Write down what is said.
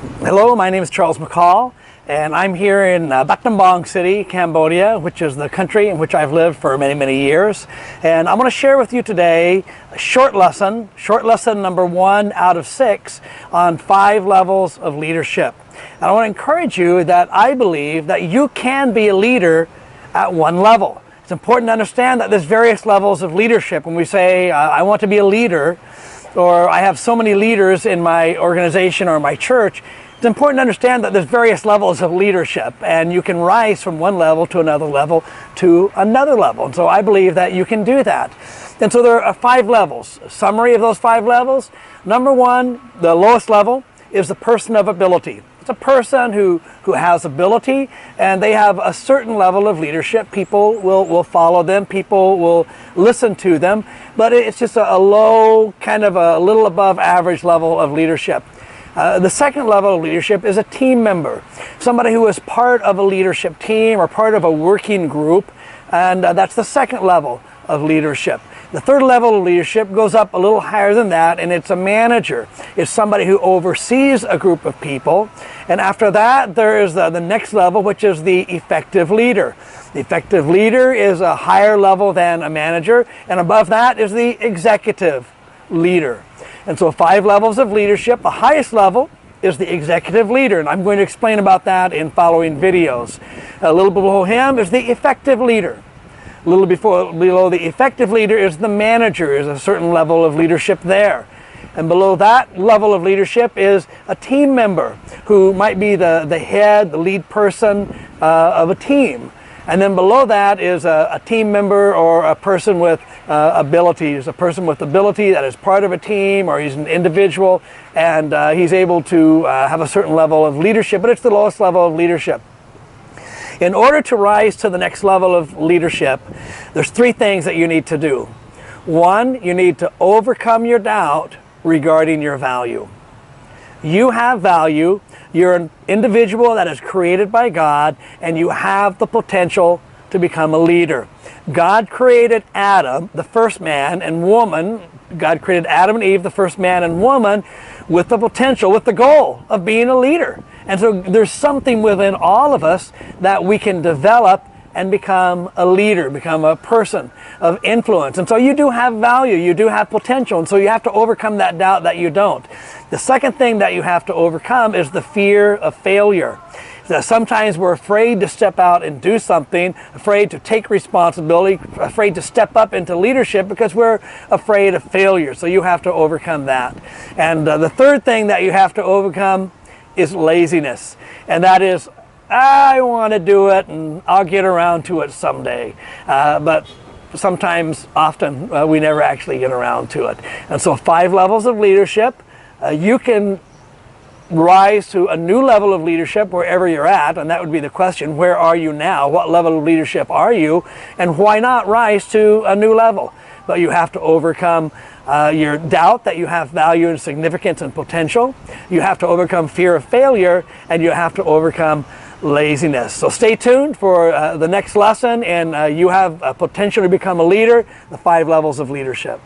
Hello, my name is Charles McCaul, and I'm here in Battambang City, Cambodia, which is the country in which I've lived for many, many years. And I want to share with you today a short lesson number 1 out of 6 on 5 levels of leadership. And I want to encourage you that I believe that you can be a leader at one level. It's important to understand that there's various levels of leadership. When we say, I want to be a leader, or I have so many leaders in my organization or my church, it's important to understand that there's various levels of leadership, and you can rise from one level to another level to another level. And so I believe that you can do that. And so there are 5 levels. A summary of those 5 levels. Number 1, the lowest level, is the person of ability. It's a person who has ability, and they have a certain level of leadership. People will follow them. People will listen to them. But it's just a low, kind of a little above average level of leadership. The second level of leadership is a team member. Somebody who is part of a leadership team or part of a working group. And that's the second level of leadership. The third level of leadership goes up a little higher than that, and it's a manager. It's somebody who oversees a group of people. And after that, there is the next level, which is the effective leader. The effective leader is a higher level than a manager, and above that is the executive leader. And so 5 levels of leadership. The highest level is the executive leader, and I'm going to explain about that in following videos. A little below him is the effective leader. A little below the effective leader is the manager, is a certain level of leadership there. And below that level of leadership is a team member who might be the head, the lead person of a team. And then below that is a team member or a person with abilities, a person with ability that is part of a team, or he's an individual, and he's able to have a certain level of leadership, but it's the lowest level of leadership. In order to rise to the next level of leadership, there's 3 things that you need to do. 1, you need to overcome your doubt regarding your value. You have value. You're an individual that is created by God, and you have the potential to become a leader. God created Adam, the first man and woman. God created Adam and Eve, the first man and woman, with the potential, with the goal of being a leader. And so there's something within all of us that we can develop and become a leader, become a person of influence. And so you do have value, you do have potential, and so you have to overcome that doubt that you don't. The second thing that you have to overcome is the fear of failure. Sometimes we're afraid to step out and do something, afraid to take responsibility, afraid to step up into leadership because we're afraid of failure. So you have to overcome that. And the third thing that you have to overcome is laziness. And that is, I want to do it and I'll get around to it someday. But sometimes, often, we never actually get around to it. And so 5 levels of leadership. You can rise to a new level of leadership wherever you're at, and that would be the question: where are you now? What level of leadership are you? And why not rise to a new level? But you have to overcome your doubt that you have value and significance and potential. You have to overcome fear of failure, and you have to overcome laziness. So stay tuned for the next lesson, and you have potential to become a leader, the 5 levels of leadership.